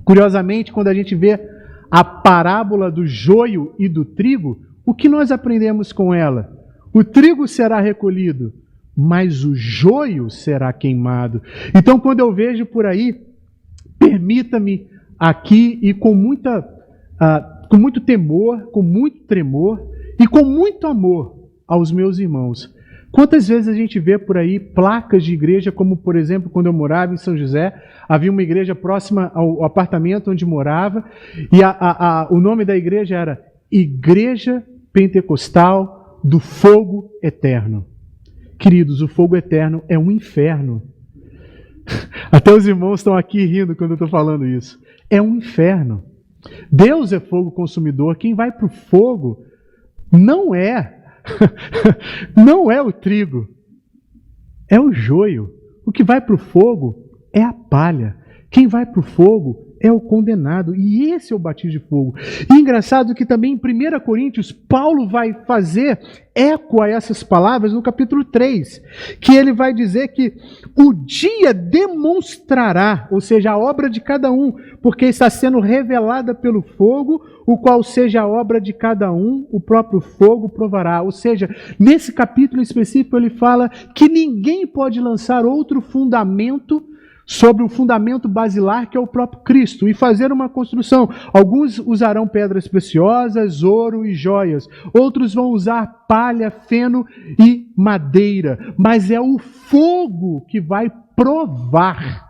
Curiosamente, quando a gente vê a parábola do joio e do trigo, o que nós aprendemos com ela? O trigo será recolhido, mas o joio será queimado. Então, quando eu vejo por aí, permita-me aqui e com muito temor, com muito tremor e com muito amor aos meus irmãos. Quantas vezes a gente vê por aí placas de igreja, como por exemplo, quando eu morava em São José, havia uma igreja próxima ao apartamento onde morava, e o nome da igreja era Igreja Pentecostal do Fogo Eterno. Queridos, o fogo eterno é um inferno. Até os irmãos estão aqui rindo quando eu estou falando isso. É um inferno. Deus é fogo consumidor. Quem vai para o fogo não é o trigo, é o joio. O que vai para o fogo é a palha. Quem vai para o fogo é o condenado. E esse é o batismo de fogo. E engraçado que também em 1 Coríntios, Paulo vai fazer eco a essas palavras no capítulo 3, que ele vai dizer que o dia demonstrará, ou seja, a obra de cada um, porque está sendo revelada pelo fogo, o qual seja a obra de cada um, o próprio fogo provará. Ou seja, nesse capítulo específico ele fala que ninguém pode lançar outro fundamento sobre o fundamento basilar que é o próprio Cristo, e fazer uma construção. Alguns usarão pedras preciosas, ouro e joias. Outros vão usar palha, feno e madeira. Mas é o fogo que vai provar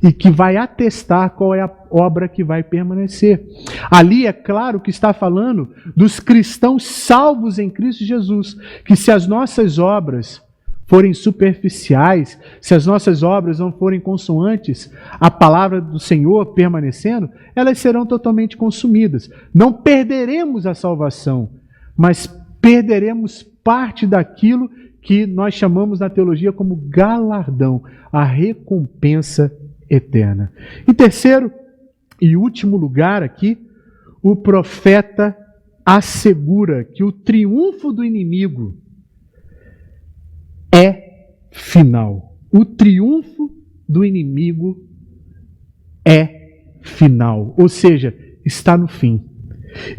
e que vai atestar qual é a obra que vai permanecer. Ali é claro que está falando dos cristãos salvos em Cristo Jesus, que se as nossas obras forem superficiais, se as nossas obras não forem consoantes à palavra do Senhor permanecendo, elas serão totalmente consumidas. Não perderemos a salvação, mas perderemos parte daquilo que nós chamamos na teologia como galardão, a recompensa eterna. Em terceiro e último lugar aqui, o profeta assegura que o triunfo do inimigo é final. O triunfo do inimigo é final. Ou seja, está no fim.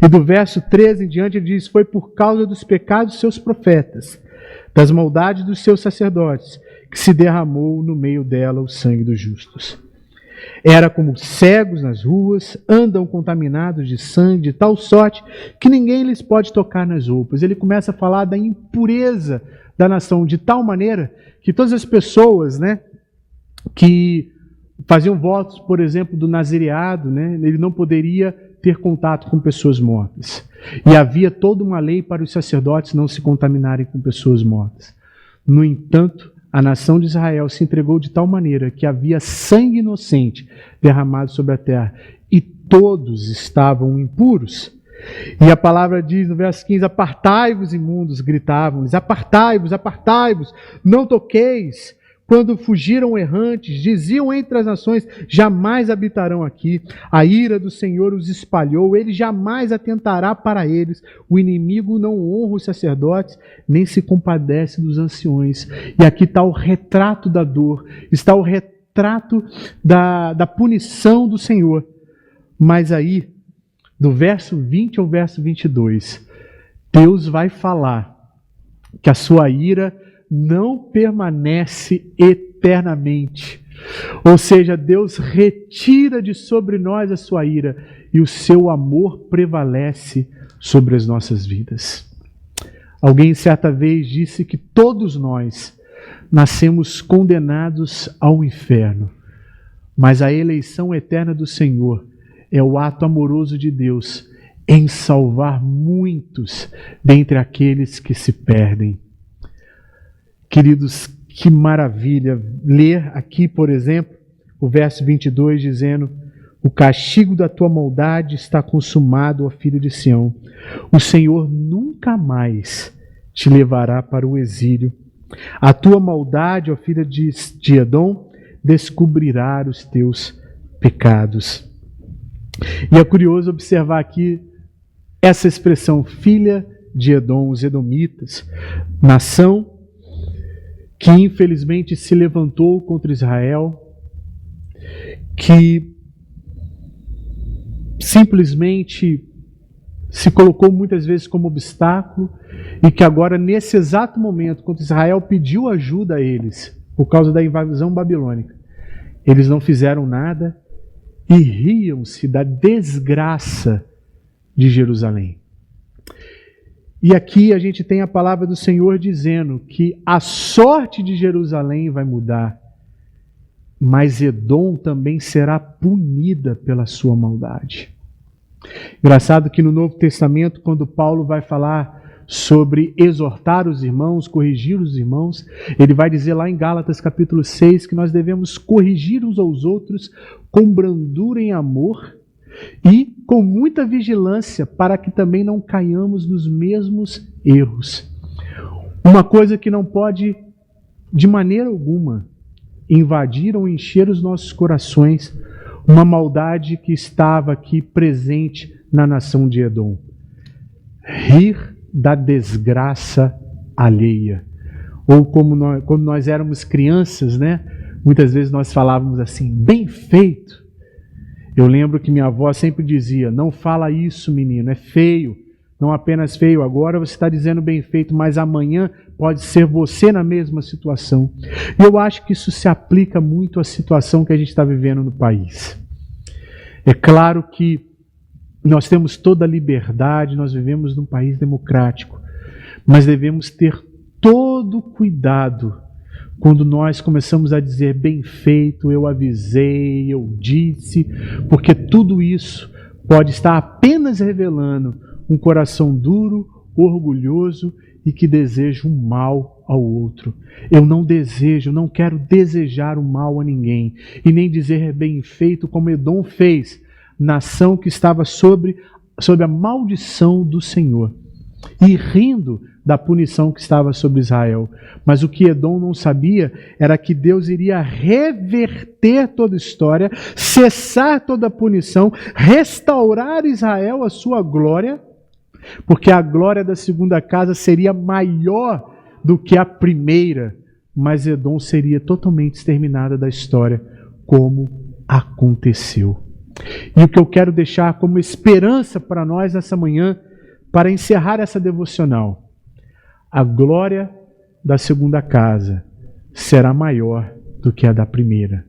E do verso 13 em diante ele diz: foi por causa dos pecados dos seus profetas, das maldades dos seus sacerdotes, que se derramou no meio dela o sangue dos justos. Era como cegos nas ruas, andam contaminados de sangue, de tal sorte que ninguém lhes pode tocar nas roupas. Ele começa a falar da impureza da nação, de tal maneira que todas as pessoas, que faziam votos, por exemplo, do nazireado, né? Ele não poderia ter contato com pessoas mortas. E havia toda uma lei para os sacerdotes não se contaminarem com pessoas mortas. No entanto, a nação de Israel se entregou de tal maneira que havia sangue inocente derramado sobre a terra e todos estavam impuros. E a palavra diz no verso 15, apartai-vos imundos, gritavam-lhes, apartai-vos, apartai-vos, não toqueis. Quando fugiram errantes, diziam entre as nações, jamais habitarão aqui. A ira do Senhor os espalhou, ele jamais atentará para eles. O inimigo não honra os sacerdotes, nem se compadece dos anciões. E aqui está o retrato da dor, está o retrato da punição do Senhor. Mas aí, do verso 20 ao verso 22, Deus vai falar que a sua ira não permanece eternamente. Ou seja, Deus retira de sobre nós a sua ira e o seu amor prevalece sobre as nossas vidas. Alguém certa vez disse que todos nós nascemos condenados ao inferno, mas a eleição eterna do Senhor é o ato amoroso de Deus em salvar muitos dentre aqueles que se perdem. Queridos, que maravilha ler aqui, por exemplo, o verso 22 dizendo: o castigo da tua maldade está consumado, ó filho de Sião. O Senhor nunca mais te levará para o exílio. A tua maldade, ó filha de Edom, descobrirá os teus pecados. E é curioso observar aqui essa expressão, filha de Edom, os edomitas, nação que infelizmente se levantou contra Israel, que simplesmente se colocou muitas vezes como obstáculo e que agora, nesse exato momento, quando Israel pediu ajuda a eles, por causa da invasão babilônica, eles não fizeram nada e riam-se da desgraça de Jerusalém. E aqui a gente tem a palavra do Senhor dizendo que a sorte de Jerusalém vai mudar, mas Edom também será punida pela sua maldade. Engraçado que no Novo Testamento, quando Paulo vai falar sobre exortar os irmãos, corrigir os irmãos, ele vai dizer lá em Gálatas capítulo 6 que nós devemos corrigir uns aos outros com brandura em amor e com muita vigilância para que também não caiamos nos mesmos erros. Uma coisa que não pode, de maneira alguma, invadir ou encher os nossos corações, uma maldade que estava aqui presente na nação de Edom. Rir da desgraça alheia. Ou quando nós éramos crianças, né? Muitas vezes nós falávamos assim, bem feito. Eu lembro que minha avó sempre dizia, não fala isso, menino, é feio. Não apenas feio, agora você está dizendo bem feito, mas amanhã pode ser você na mesma situação. E eu acho que isso se aplica muito à situação que a gente está vivendo no país. É claro que nós temos toda a liberdade, nós vivemos num país democrático, mas devemos ter todo o cuidado quando nós começamos a dizer bem feito, eu avisei, eu disse, porque tudo isso pode estar apenas revelando um coração duro, orgulhoso e que deseja um mal ao outro. Eu não desejo, não quero desejar o mal a ninguém e nem dizer bem feito como Edom fez, nação que estava sob a maldição do Senhor e rindo da punição que estava sobre Israel. Mas o que Edom não sabia era que Deus iria reverter toda a história, cessar toda a punição, restaurar Israel a sua glória, porque a glória da segunda casa seria maior do que a primeira, mas Edom seria totalmente exterminada da história, como aconteceu. E o que eu quero deixar como esperança para nós nessa manhã, para encerrar essa devocional, a glória da segunda casa será maior do que a da primeira.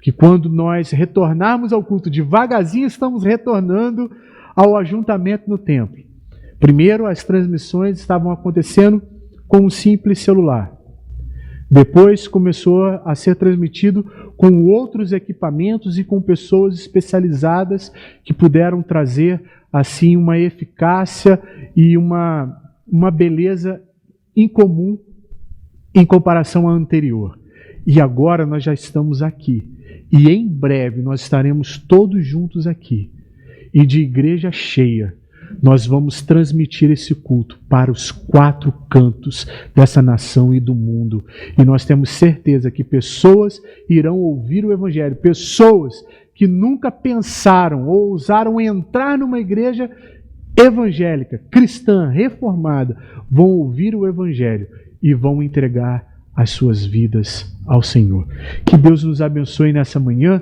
Que quando nós retornarmos ao culto, devagarzinho estamos retornando ao ajuntamento no templo. Primeiro, as transmissões estavam acontecendo com um simples celular. Depois começou a ser transmitido com outros equipamentos e com pessoas especializadas que puderam trazer assim uma eficácia e uma beleza incomum em comparação à anterior. E agora nós já estamos aqui. E em breve nós estaremos todos juntos aqui. E de igreja cheia, nós vamos transmitir esse culto para os 4 cantos dessa nação e do mundo. E nós temos certeza que pessoas irão ouvir o Evangelho. Pessoas que nunca pensaram ou ousaram entrar numa igreja evangélica, cristã, reformada, vão ouvir o Evangelho e vão entregar as suas vidas ao Senhor. Que Deus nos abençoe nessa manhã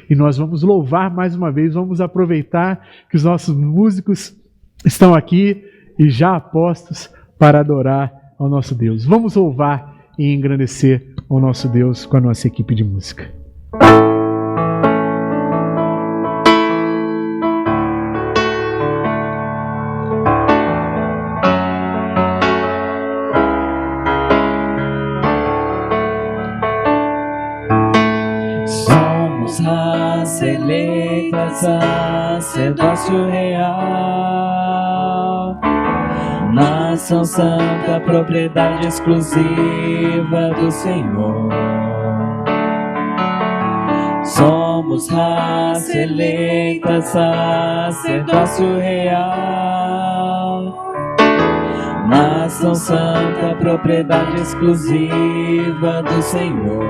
e nós vamos louvar mais uma vez, vamos aproveitar que os nossos músicos estão aqui e já apostos para adorar ao nosso Deus. Vamos louvar e engrandecer ao nosso Deus com a nossa equipe de música. Eleita, sacerdócio real, nação santa, propriedade exclusiva do Senhor. Somos raça eleita, sacerdócio real, nação santa, propriedade exclusiva do Senhor.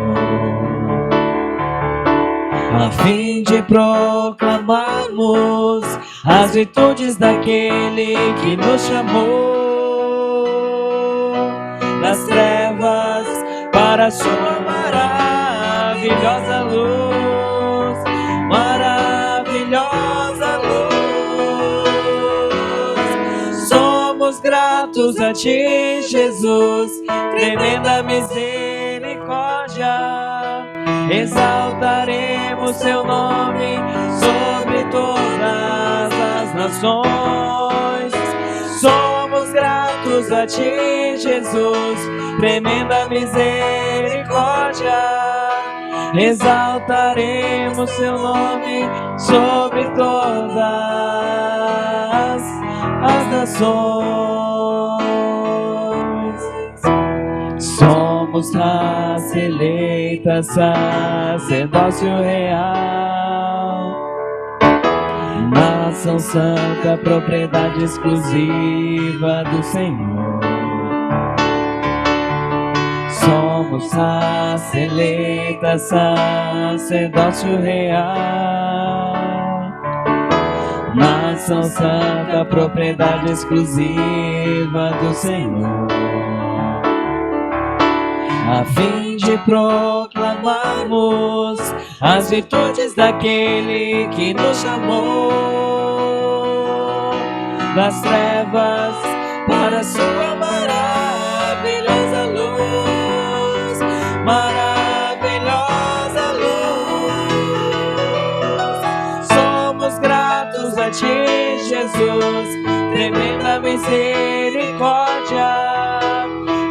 A fim de proclamarmos as virtudes daquele que nos chamou das trevas para a sua maravilhosa luz, maravilhosa luz. Somos gratos a Ti, Jesus, tremenda misericórdia. Exaltaremos Seu nome sobre todas as nações. Somos gratos a Ti, Jesus, tremenda misericórdia. Exaltaremos Seu nome sobre todas as nações. Somos raça eleita, sacerdócio real, nação santa, propriedade exclusiva do Senhor. Somos raça eleita, sacerdócio real, nação santa, propriedade exclusiva do Senhor. A fim de proclamarmos as virtudes daquele que nos chamou das trevas para a sua maravilhosa luz, maravilhosa luz. Somos gratos a Ti, Jesus, tremenda misericórdia.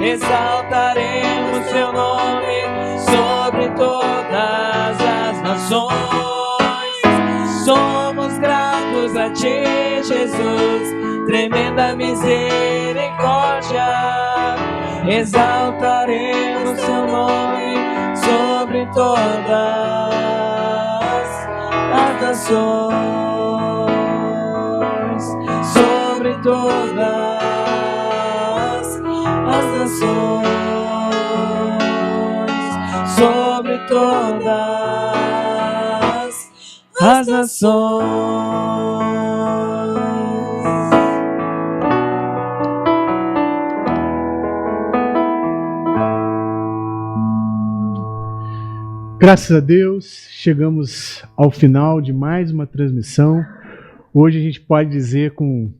Exaltaremos Seu nome sobre todas as nações. Somos gratos a Ti, Jesus, tremenda misericórdia. Exaltaremos Seu nome sobre todas as nações, sobre todas as nações, sobre todas as nações. Graças a Deus, chegamos ao final de mais uma transmissão. Hoje a gente pode dizer com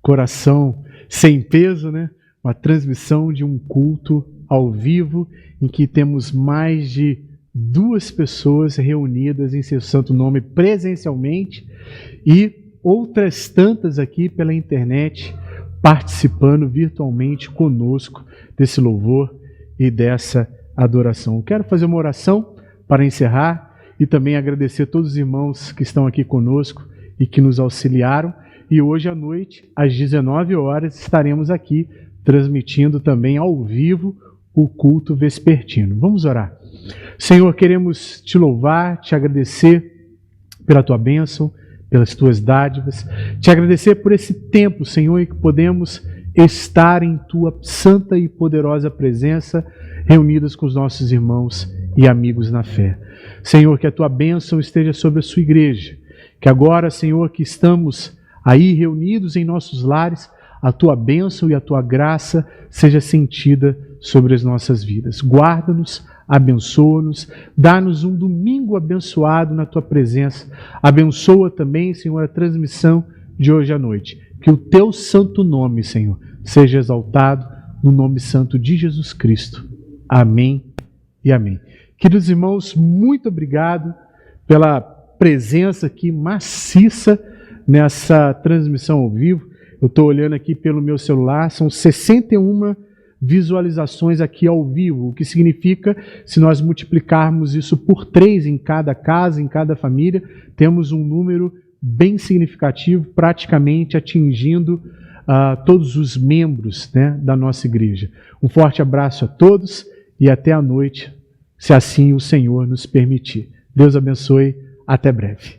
coração sem peso, né? Uma transmissão de um culto ao vivo, em que temos mais de 2 pessoas reunidas em Seu santo nome presencialmente e outras tantas aqui pela internet participando virtualmente conosco desse louvor e dessa adoração. Eu quero fazer uma oração para encerrar e também agradecer a todos os irmãos que estão aqui conosco e que nos auxiliaram. E hoje à noite, às 19 horas, estaremos aqui transmitindo também ao vivo o culto vespertino. Vamos orar. Senhor, queremos te louvar, te agradecer pela tua bênção, pelas tuas dádivas, te agradecer por esse tempo, Senhor, em que podemos estar em tua santa e poderosa presença, reunidos com os nossos irmãos e amigos na fé. Senhor, que a tua bênção esteja sobre a sua igreja, que agora, Senhor, que estamos aí reunidos em nossos lares, a tua bênção e a tua graça seja sentida sobre as nossas vidas. Guarda-nos, abençoa-nos, dá-nos um domingo abençoado na tua presença. Abençoa também, Senhor, a transmissão de hoje à noite. Que o teu santo nome, Senhor, seja exaltado no nome santo de Jesus Cristo. Amém e amém. Queridos irmãos, muito obrigado pela presença aqui maciça nessa transmissão ao vivo. Eu estou olhando aqui pelo meu celular, são 61 visualizações aqui ao vivo, o que significa, se nós multiplicarmos isso por 3 em cada casa, em cada família, temos um número bem significativo, praticamente atingindo todos os membros, né, da nossa igreja. Um forte abraço a todos e até a noite, se assim o Senhor nos permitir. Deus abençoe, até breve.